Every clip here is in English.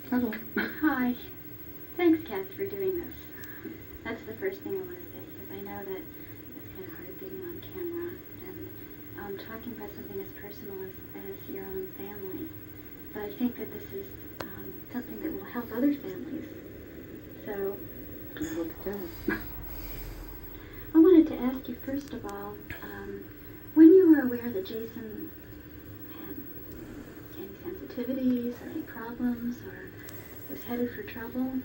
Hello. Hi. Thanks, Kath, for doing this. That's the first thing I want to say, because I know that it's kind of hard being on camera and talking about something as personal as your own family. But I think that this is something that will help other families. So I hope it does. I wanted to ask you, first of all, when you were aware that Jason had any sensitivities or any problems or was headed for trouble?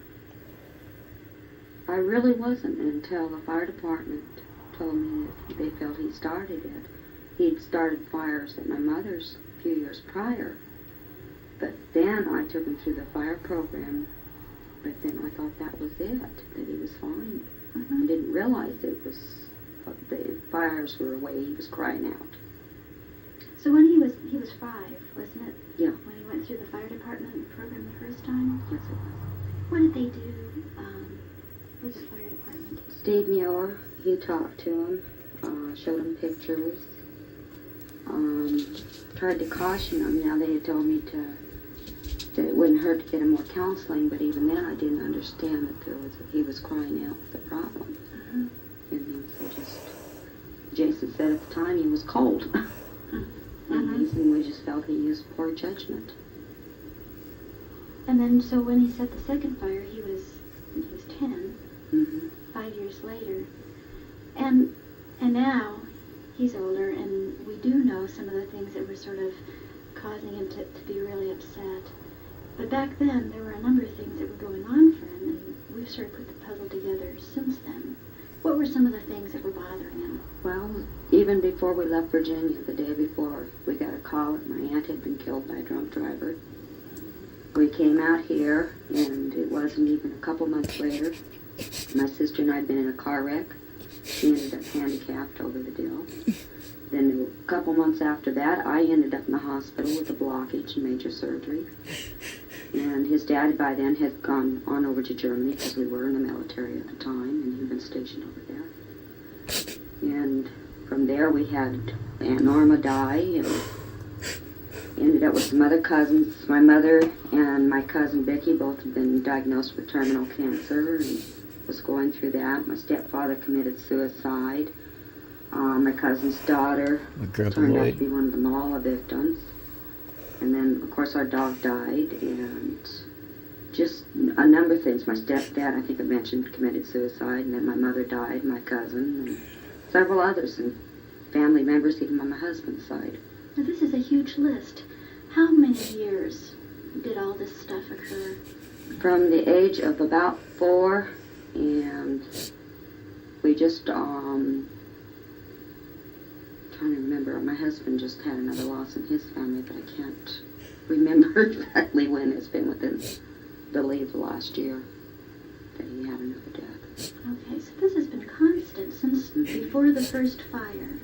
I really wasn't until the fire department told me that they felt he started it. He'd started fires at my mother's a few years prior. But then I took him through the fire program, but then I thought that was it, that he was fine. I didn't realize it was, the fires were away, he was crying out. So when he was 5, wasn't it? Yeah. When he went through the fire department program the first time? Yes, it was. What did they do with the fire department? Steve Mueller, he talked to him, showed him pictures, tried to caution him. Now they had told me that it wouldn't hurt to get him more counseling, but even then I didn't understand that he was crying out with a problem. And Jason said at the time he was cold. And we just felt he used poor judgment. And then, so when he set the second fire, he was 10, 5 years later. And now he's older, and we do know some of the things that were sort of causing him to be really upset. But back then, there were a number of things that were going on for him, and we've sort of put the puzzle together since then. What were some of the things that were bothering him? Well, even before we left Virginia, the day before, we got a call that my aunt had been killed by a drunk driver. We came out here, and it wasn't even a couple months later. My sister and I had been in a car wreck. She ended up handicapped over the deal. Then a couple months after that, I ended up in the hospital with a blockage and major surgery. And his dad by then had gone on over to Germany because we were in the military at the time, and he'd been stationed over there. And from there we had Aunt Norma die, and ended up with some other cousins. My mother and my cousin Vicky both had been diagnosed with terminal cancer and was going through that. My stepfather committed suicide. My cousin's daughter turned out to be one of the Malala victims. And then, of course, our dog died, and just a number of things. My stepdad, I think I mentioned, committed suicide, and then my mother died, my cousin, and several others, and family members, even on my husband's side. Now, this is a huge list. How many years did all this stuff occur? From the age of about 4, and we just, trying to remember, my husband just had another loss in his family, but I can't remember exactly when. It's been within, I believe, the last year that he had another death. Okay, so this has been constant since before the first fire.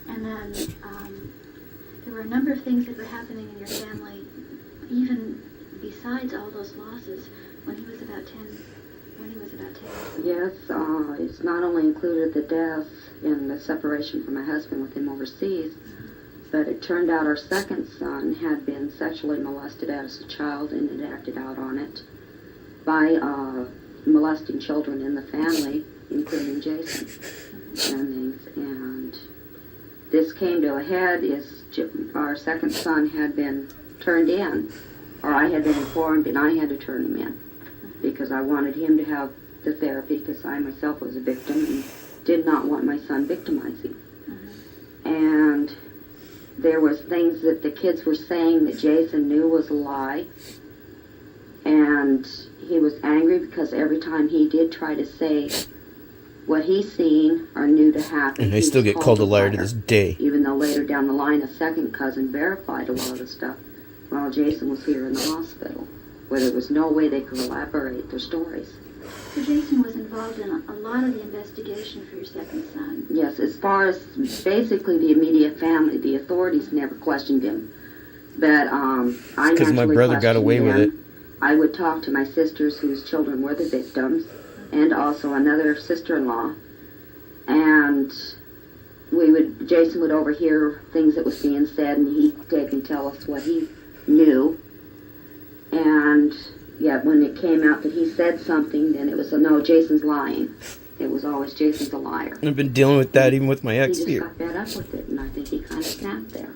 And then there were a number of things that were happening in your family, even besides all those losses, when he was about 10. Yes, it's not only included the death and the separation from my husband with him overseas, but it turned out our second son had been sexually molested as a child and had acted out on it by molesting children in the family, including Jason and things. And this came to a head as our second son had been turned in, or I had been informed and I had to turn him in because I wanted him to have the therapy because I myself was a victim and did not want my son victimizing. And there was things that the kids were saying that Jason knew was a lie, and he was angry because every time he did try to say what he seen or knew to happen, and they still get called a liar to this day. Even though later down the line a second cousin verified a lot of the stuff while Jason was here in the hospital, where there was no way they could elaborate their stories. So Jason was involved in a lot of the investigation for your second son. Yes, as far as basically the immediate family, the authorities never questioned him. But I because my brother got away with it. I would talk to my sisters whose children were the victims, and also another sister-in-law. And Jason would overhear things that was being said, and he'd take and tell us what he knew. And yet when it came out that he said something, then it was, no, Jason's lying. It was always Jason's a liar. I've been dealing with that even with my He ex just here. got fed up with it, and I think he kind of snapped there.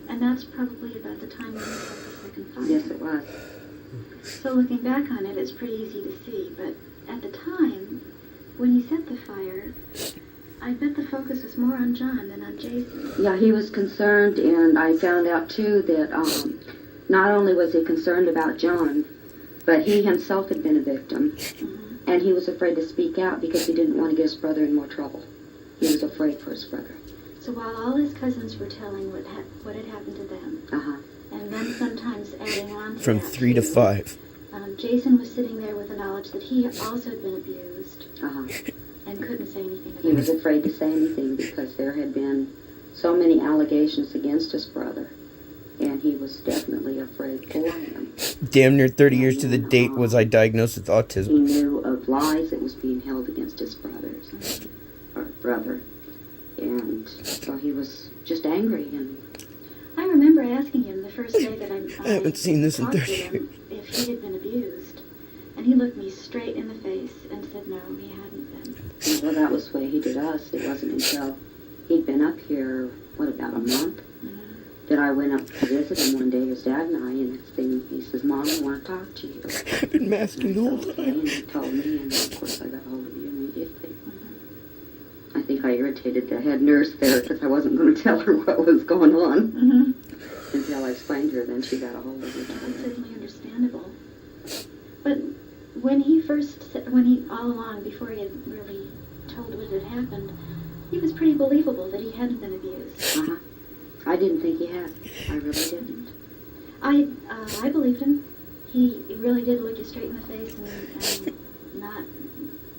And that's probably about the time when he set the second fire. Yes, it was. So looking back on it, it's pretty easy to see. But at the time, when he set the fire, I bet the focus was more on John than on Jason. Yeah, he was concerned, and I found out, too, that not only was he concerned about John, but he himself had been a victim, and he was afraid to speak out because he didn't want to get his brother in more trouble. He was afraid for his brother. So while all his cousins were telling what had happened to them, and then sometimes adding on to From that, 3 to 5. Jason was sitting there with the knowledge that he also had been abused and couldn't say anything about He was it. afraid to say anything because there had been so many allegations against his brother, and he was definitely afraid for him. Damn near 30 years to the date was I diagnosed with He autism. knew of lies that was being held against his brothers, or brother, and so he was just angry. And I remember asking him the first day that I haven't seen this in talked 30 to him if he had been abused, and he looked me straight in the face and said no, he hadn't been. well, that was the way he did us. It wasn't until he'd been up here, about a month, that I went up to visit him one day, his dad and I, and next thing he says, Mom, I want to talk to you. I've been masking the whole time. And he told me, and of course I got hold of you immediately. I think I irritated the head nurse there because I wasn't going to tell her what was going on until I explained to her. Then she got a hold of it. That's certainly understandable. But when he all along, before he had really told what had happened, he was pretty believable that he hadn't been abused. I didn't think he had. I really didn't. I believed him. He really did look you straight in the face and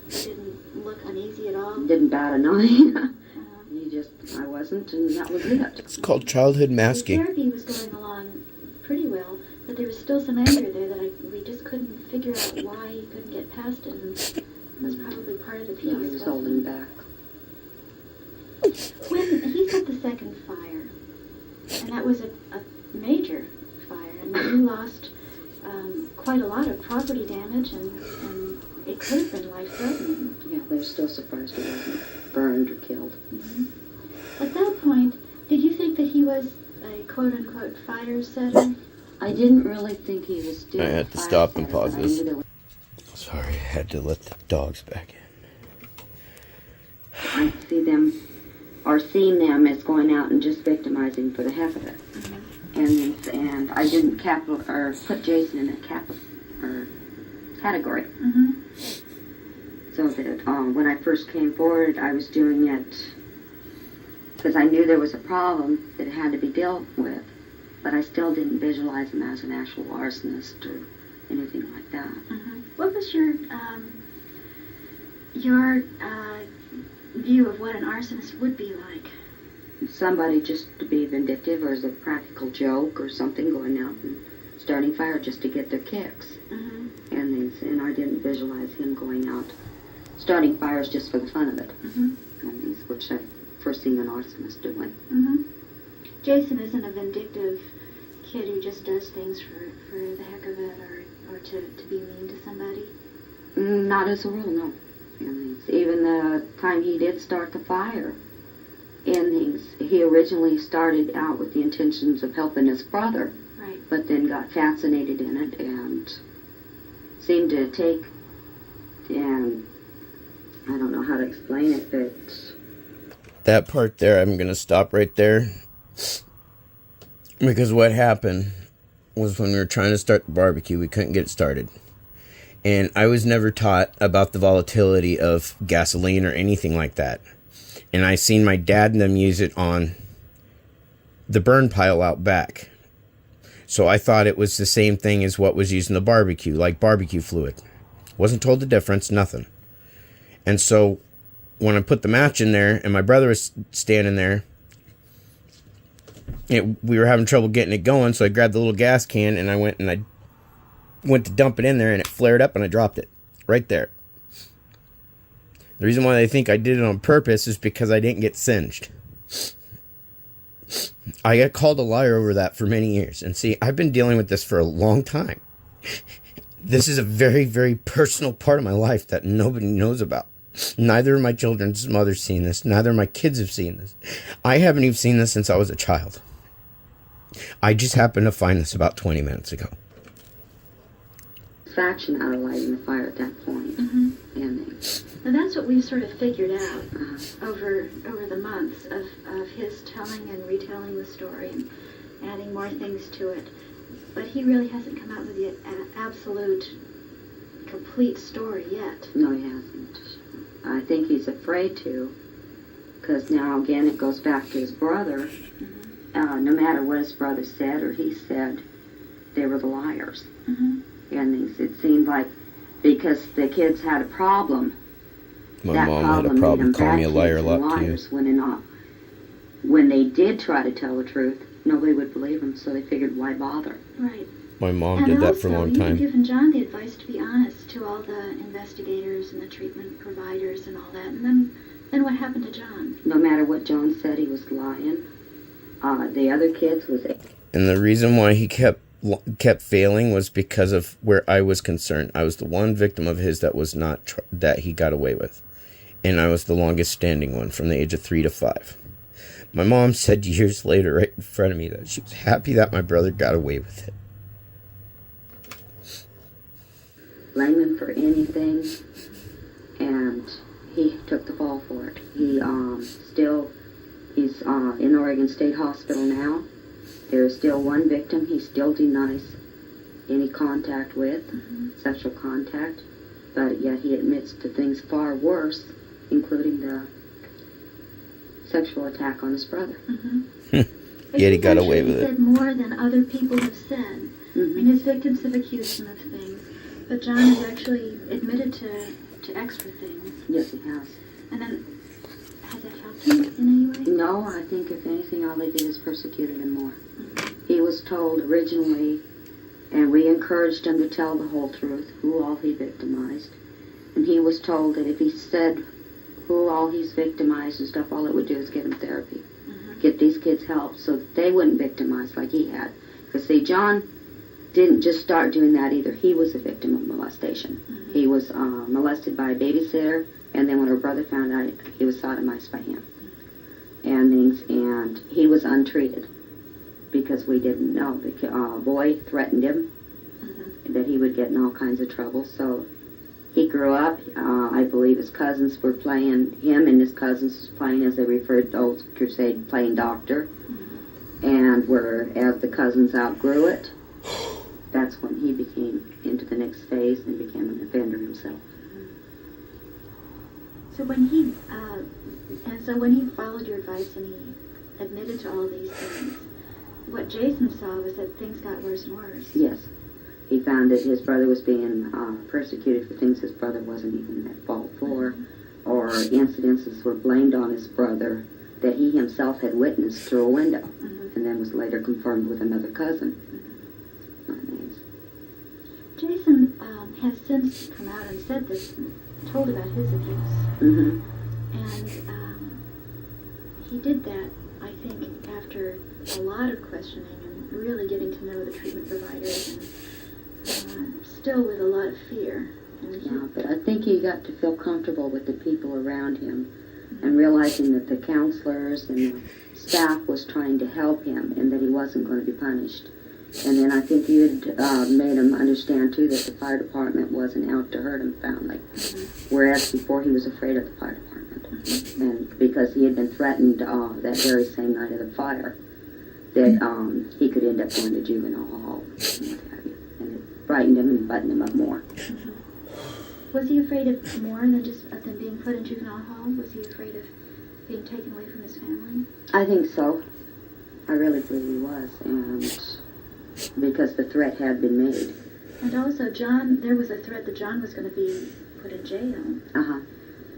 didn't look uneasy at all. Didn't bat an eye. I wasn't, and that was it. It's called childhood The masking. therapy was going along pretty well, but there was still some anger there that we just couldn't figure out why he couldn't get past it, and that was probably part of the piece. Yeah, he was holding back. When he set the second fire, and that was a major fire, and you lost quite a lot of property damage, and it could have been life-threatening. Yeah, they're still surprised he wasn't burned or killed. At that point, did you think that he was a quote-unquote fire setter? I didn't really think he was doing I had to stop and pause this. Sorry, I had to let the dogs back in. I see them, or seen them as going out and just victimizing for the heck of it. And I didn't put Jason in a category. So that when I first came forward, I was doing it because I knew there was a problem that had to be dealt with, but I still didn't visualize him as an actual arsonist or anything like that. What was your view of what an arsonist would be like? Somebody just to be vindictive, or as a practical joke or something, going out and starting fire just to get their kicks. And I didn't visualize him going out starting fires just for the fun of it. And things which I first seen an arsonist doing. Jason isn't a vindictive kid who just does things for the heck of it, or to be mean to somebody. Not as a rule, no. And even the time he did start the fire, and he originally started out with the intentions of helping his brother, Right. but then got fascinated in it and seemed to take, and I don't know how to explain it, but That part there, I'm going to stop right there. Because what happened was when we were trying to start the barbecue, we couldn't get it started. And I was never taught about the volatility of gasoline or anything like that. And I seen my dad and them use it on the burn pile out back. So I thought it was the same thing as what was used in the barbecue, like barbecue fluid. Wasn't told the difference, nothing. And so when I put the match in there and my brother was standing there, we were having trouble getting it going, so I grabbed the little gas can and I went to dump it in there, and it flared up and I dropped it right there. The reason why they think I did it on purpose is because I didn't get singed. I got called a liar over that for many years. And see, I've been dealing with this for a long time. This is a very, very personal part of my life that nobody knows about. Neither of my children's mothers seen this. Neither of my kids have seen this. I haven't even seen this since I was a child. I just happened to find this about 20 minutes ago. Faction out of lighting the fire at that point. Mm-hmm. And And that's what we've sort of figured out uh, over the months of his telling and retelling the story and adding more things to it. But he really hasn't come out with the absolute, complete story yet. no, he hasn't. I think he's afraid to, because now again it goes back to his brother. Mm-hmm. No matter what his brother said or he said, they were the liars. Mm-hmm. And it seemed like because the kids had a problem, My that mom had a problem made problem them calling bad me a liar a kids lot and too. liars. When they did try to tell the truth, nobody would believe them, so they figured, why bother? Right. My mom And did that also, for a long he had time. given John the advice to be honest to all the investigators and the treatment providers and all that. And then what happened to John? No matter what John said, he was lying. The other kids was... And the reason why he kept failing was because of where I was concerned. I was the one victim of his that was not that he got away with, and I was the longest standing one from the age of 3 to 5. My mom said years later, right in front of me, that she was happy that my brother got away with it. blame him for anything, and he took the fall for it. He's in Oregon State Hospital now. There is still one victim he still denies any contact with, sexual contact, but yet he admits to things far worse, including the sexual attack on his brother. Yet he got away with He it. said more than other people have said. I mean, his victims have accused him of things, but John has actually admitted to extra things. Yes, he has. And then, has that helped him in any way? No, I think if anything, all they did is persecuted him more. He was told originally, and we encouraged him to tell the whole truth, who all he victimized. And he was told that if he said who all he's victimized and stuff, all it would do is get him therapy. Get these kids help so that they wouldn't victimize like he had. Because, see, John didn't just start doing that either. He was a victim of molestation. He was molested by a babysitter, and then when her brother found out, he was sodomized by him. And he was untreated because we didn't know. The boy threatened him that he would get in all kinds of trouble. So he grew up. I believe his cousins were playing, him and his cousins was playing, as they referred to Old Crusade, playing doctor. And as the cousins outgrew it, that's when he became into the next phase and became an offender himself. So when he followed your advice and he admitted to all these things, what Jason saw was that things got worse and worse. Yes. He found that his brother was being persecuted for things his brother wasn't even at fault for, or incidences were blamed on his brother that he himself had witnessed through a window, and then was later confirmed with another cousin. Jason has since come out and said this, and told about his abuse. And he did that, I think, after a lot of questioning and really getting to know the treatment providers, and still with a lot of fear. Yeah, but I think he got to feel comfortable with the people around him and realizing that the counselors and the staff was trying to help him and that he wasn't going to be punished. And then I think you had made him understand, too, that the fire department wasn't out to hurt him, family. Whereas before he was afraid of the fire department. And because he had been threatened that very same night of the fire, that he could end up going to juvenile hall and what have you. And it frightened him and buttoned him up more. Was he afraid of more than just of them being put in juvenile hall? Was he afraid of being taken away from his family? I think so. I really believe he was. And because the threat had been made. And also, John, there was a threat that John was going to be put in jail.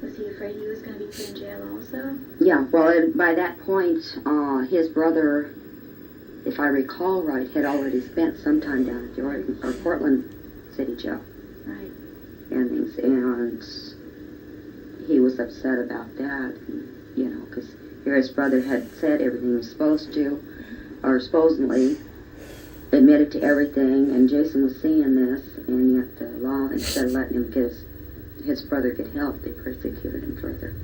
Was he afraid he was going to be put in jail also? Yeah, well, by that point, his brother, if I recall right, had already spent some time down at the Oregon or Portland City Jail. Right. And he was upset about that, because here his brother had said everything he was supposed to. or supposedly admitted to everything, and Jason was seeing this, and yet the law, instead of letting him get his brother get help, they persecuted him further.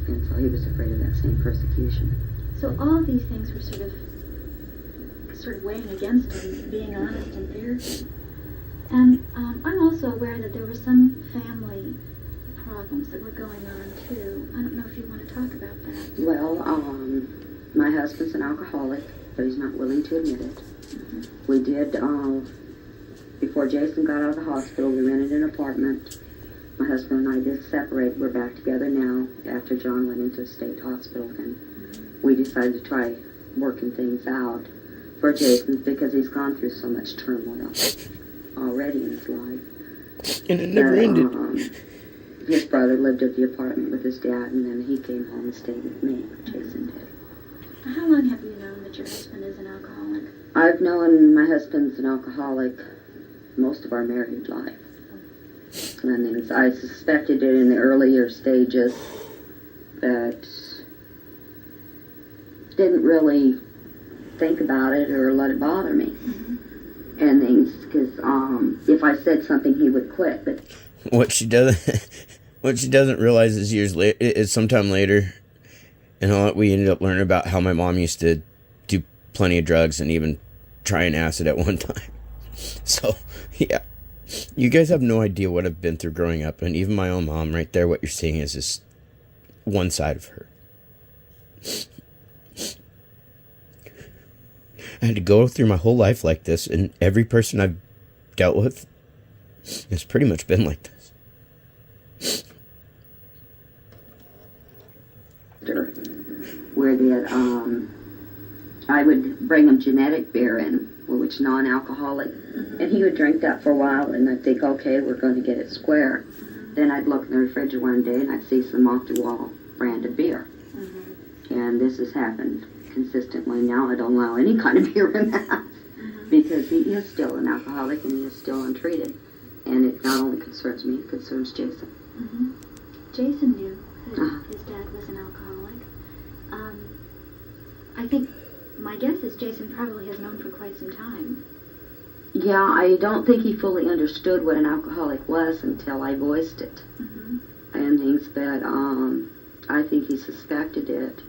And so he was afraid of that same persecution. So all these things were sort of weighing against him being honest in therapy. And I'm also aware that there were some family problems that were going on too. I don't know if you want to talk about that. Well, my husband's an alcoholic, but he's not willing to admit it. We did, before Jason got out of the hospital, we rented an apartment. My husband and I did separate. We're back together now after John went into state hospital, and we decided to try working things out for Jason because he's gone through so much turmoil already in his life. And it never ended. His brother lived at the apartment with his dad, and then he came home and stayed with me. Jason did. How long have you known that your husband is an alcoholic? I've known my husband's an alcoholic most of our married life. And I suspected it in the earlier stages, but didn't really think about it or let it bother me. And things, because if I said something, he would quit. But what she doesn't realize is years later, is sometime later, and all we ended up learning about how my mom used to do plenty of drugs and even try an acid at one time. So yeah, you guys have no idea what I've been through growing up, and even my own mom, right there, what you're seeing is just one side of her. I had to go through my whole life like this, and every person I've dealt with has pretty much been like this. Where I would bring him genetic beer in, which non-alcoholic, and he would drink that for a while, and I'd think, okay, we're going to get it square. Then I'd look in the refrigerator one day, and I'd see some off-the-wall brand of beer. And this has happened consistently. Now I don't allow any kind of beer in that because he is still an alcoholic and he is still untreated. And it not only concerns me, it concerns Jason. Jason knew that his dad was an alcoholic. I think my guess is Jason probably has known for quite some time. Yeah, I don't think he fully understood what an alcoholic was until I voiced it. And things that I think he suspected it.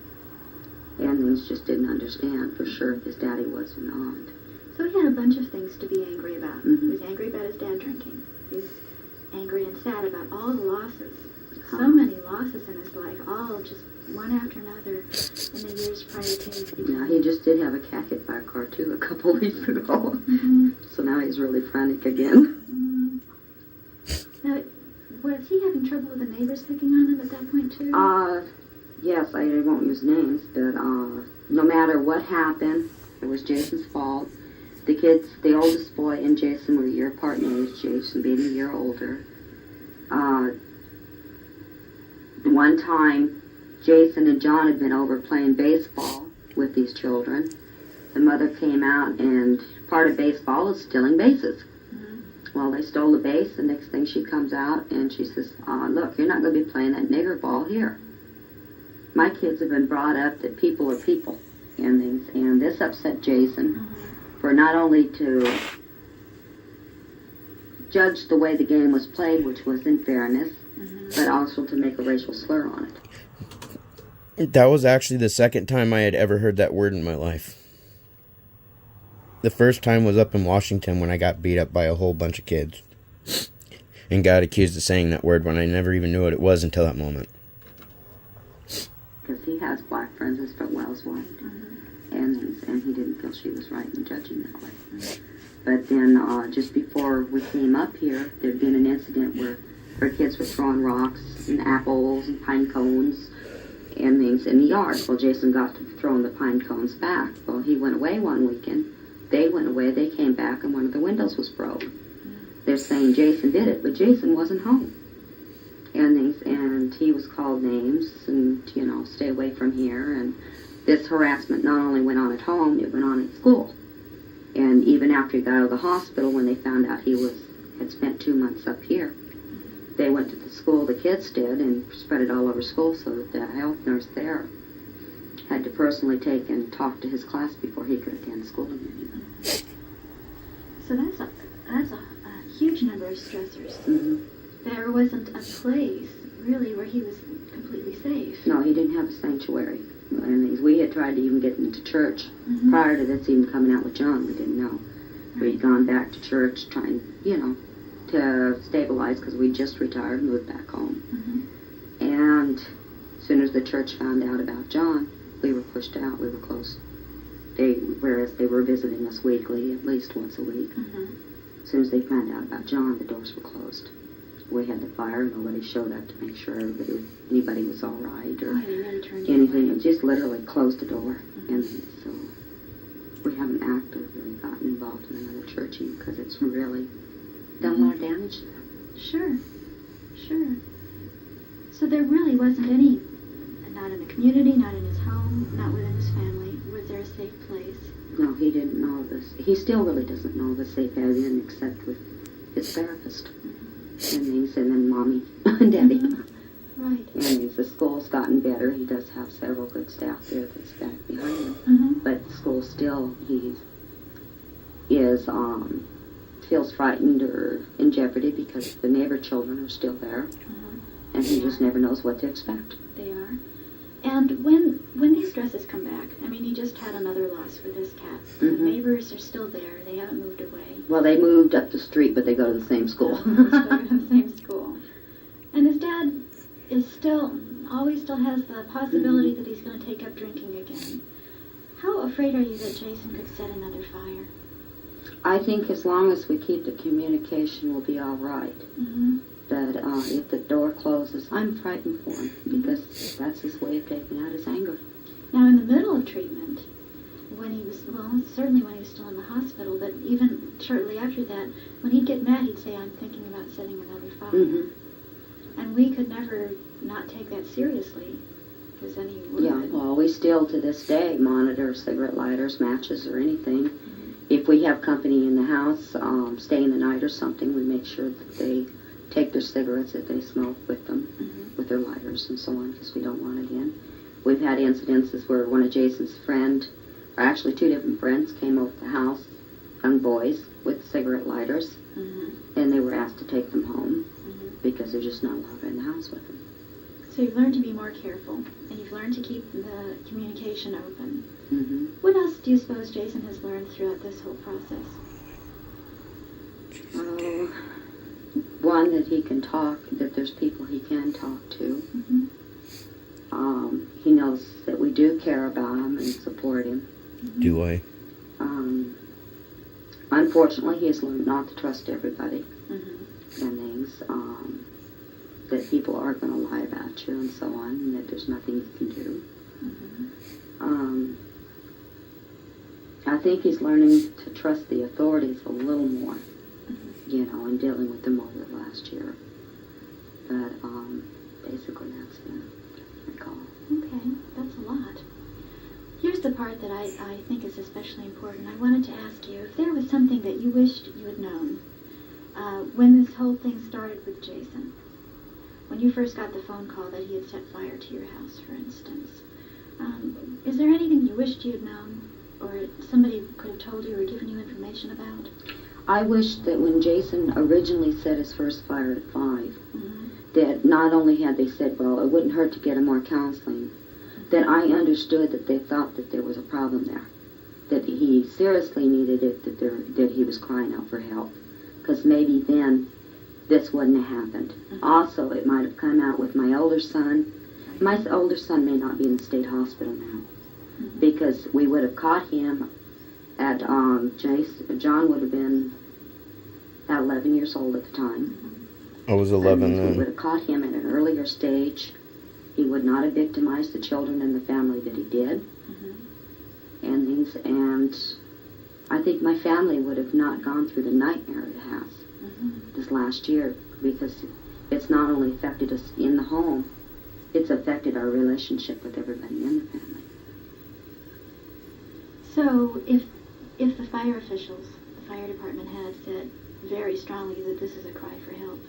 And he just didn't understand for sure if his daddy was or not. So he had a bunch of things to be angry about. He was angry about his dad drinking. He was angry and sad about all the losses. So many losses in his life, all just one after another in the years prior to his becoming. Yeah, he just did have a cat hit by a car too a couple weeks ago. So now he's really frantic again. Now, was he having trouble with the neighbors picking on him at that point too? Yes, I won't use names, but no matter what happened, it was Jason's fault. The kids, the oldest boy and Jason were a year apart in age, Jason being a year older. One time, Jason and John had been over playing baseball with these children. The mother came out, and part of baseball is stealing bases. Well, they stole the base, the next thing she comes out, and she says, look, you're not going to be playing that nigger ball here. My kids have been brought up that people are people and things, and this upset Jason for not only to judge the way the game was played, which was in fairness, but also to make a racial slur on it. That was actually the second time I had ever heard that word in my life. The first time was up in Washington when I got beat up by a whole bunch of kids and got accused of saying that word when I never even knew what it was until that moment. Because he has black friends as well as white, and he didn't feel she was right in judging that way. But then just before we came up here, there'd been an incident where her kids were throwing rocks and apples and pine cones and things in the yard. Well, Jason got to throwing the pine cones back. Well, he went away one weekend. They went away, they came back, and one of the windows was broke. They're saying Jason did it, but Jason wasn't home. And he was called names and, stay away from here. And this harassment not only went on at home, it went on at school. And even after he got out of the hospital, when they found out he had spent 2 months up here, they went to the school, the kids did, and spread it all over school so that the health nurse there had to personally take and talk to his class before he could attend school again. So that's a huge number of stressors. Mm-hmm. There wasn't a place really where he was completely safe. No, he didn't have a sanctuary. And we had tried to even get into church Mm-hmm. prior to this even coming out with John. We didn't know. We'd gone back to church trying, to stabilize because we just retired and moved back home. Mm-hmm. And as soon as the church found out about John, we were pushed out. We were closed. Whereas they were visiting us weekly, at least once a week. Mm-hmm. As soon as they found out about John, the doors were closed. We had the fire. Nobody showed up to make sure anybody was all right or They really turned anything. away. It just literally closed the door. Mm-hmm. And so we haven't actively gotten involved in another church because it's really done a lot of damage to them. Sure. So there really wasn't any, not in the community, not in his home, not within his family, was there a safe place? No, he didn't know of this. He still really doesn't know of a safe haven except with his therapist. And things, and then Mommy and Debbie. Right. And the school's gotten better. He does have several good staff there that's back behind him. Mm-hmm. But the school still, feels frightened or in jeopardy because the neighbor children are still there. And he just never knows what to expect. They are. And when these stresses come back, I mean, he just had another loss for this cat. The Mhm. neighbors are still there. They haven't moved away. Well, they moved up the street, but they go to the same school. They still go to the same school. And his dad is always still has the possibility that he's going to take up drinking again. How afraid are you that Jason could set another fire? I think as long as we keep the communication, we'll be all right. Mm-hmm. But if the door closes, I'm frightened for him because that's his way of taking out his anger. Now, in the middle of treatment, certainly when he was still in the hospital, but even shortly after that, when he'd get mad, he'd say, I'm thinking about setting another fire. Mm-hmm. And we could never not take that seriously, because then he would. Yeah, well, we still to this day monitor cigarette lighters, matches, or anything. If we have company in the house, staying the night or something, we make sure that they take their cigarettes if they smoke with them, with their lighters and so on, because we don't want it in. We've had incidences where one of Jason's friends, or actually two different friends, came over to the house, young boys, with cigarette lighters, and they were asked to take them home because they're just not allowed in the house with them. So you've learned to be more careful, and you've learned to keep the communication open. Mm-hmm. What else do you suppose Jason has learned throughout this whole process? One, that he can talk, that there's people he can talk to. Mm-hmm. He knows that we do care about him and support him. Do I? Unfortunately, he has learned not to trust everybody Mm-hmm. and things. That people are going to lie about you and so on, and that there's nothing you can do. Mm-hmm. I think he's learning to trust the authorities a little more, in dealing with them over the last year. But basically that's been my call. Okay, that's a lot. Here's the part that I think is especially important. I wanted to ask you if there was something that you wished you had known when this whole thing started with Jason. When you first got the phone call that he had set fire to your house, for instance. Is there anything you wished you had known, or somebody could have told you or given you information about? I wish that when Jason originally set his first fire at 5, that not only had they said, well, it wouldn't hurt to get him more counseling, that I understood that they thought that there was a problem there, that he seriously needed it, that he was crying out for help, because maybe then this wouldn't have happened. Also, it might have come out with my older son. My older son may not be in the state hospital now, because we would have caught him at, John would have been at 11 years old at the time. I was 11 We would then. have caught him at an earlier stage. He would not have victimized the children and the family that he did. And I think my family would have not gone through the nightmare it has this last year, because it's not only affected us in the home, it's affected our relationship with everybody in the family. So if the fire officials, the fire department had said very strongly that this is a cry for help.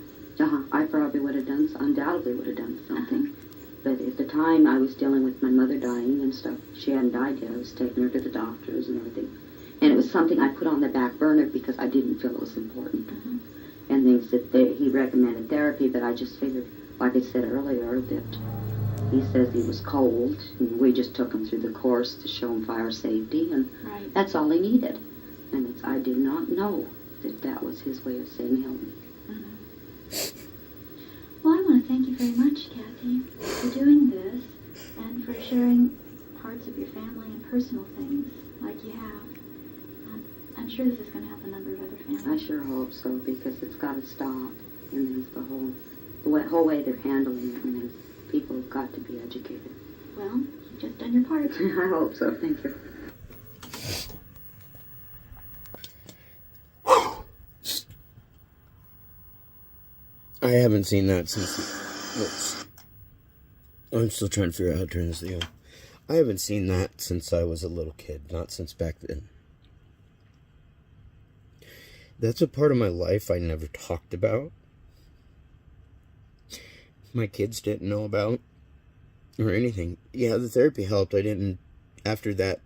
I probably would have undoubtedly would have done something. But at the time I was dealing with my mother dying and stuff. She hadn't died yet. I was taking her to the doctors and everything. And it was something I put on the back burner because I didn't feel it was important. Mm-hmm. And things that he recommended therapy, but I just figured, like I said earlier, that he says he was cold, and we just took him through the course to show him fire safety, and Right. that's all he needed. And I did not know that was his way of saying help me. Mm-hmm. Well, I want to thank you very much, Kathy, for doing this and for sharing parts of your family and personal things like you have. I'm sure this is going to help a number of other families. I sure hope so, because it's got to stop. And there's the whole way they're handling it, and then people have got to be educated. Well, you've just done your part. I hope so. Thank you. I haven't seen that since. Whoops. I'm still trying to figure out how to turn this thing on. I haven't seen that since I was a little kid, not since back then. That's a part of my life I never talked about. My kids didn't know about. Or anything. Yeah, the therapy helped. I didn't, after that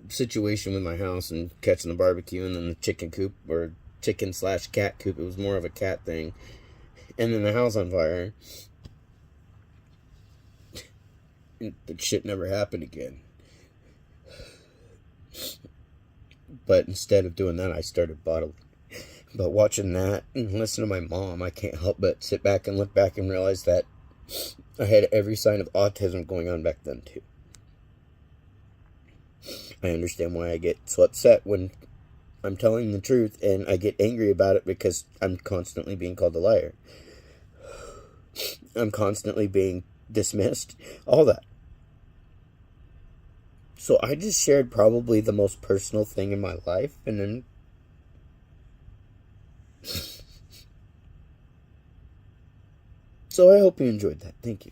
situation with my house and catching the barbecue and then the chicken coop, or chicken/cat coop, it was more of a cat thing. And then the house on fire. That shit never happened again. But instead of doing that, I started bottling. But watching that and listening to my mom, I can't help but sit back and look back and realize that I had every sign of autism going on back then, too. I understand why I get so upset when I'm telling the truth, and I get angry about it because I'm constantly being called a liar. I'm constantly being dismissed. All that. So I just shared probably the most personal thing in my life, and then so I hope you enjoyed that. Thank you.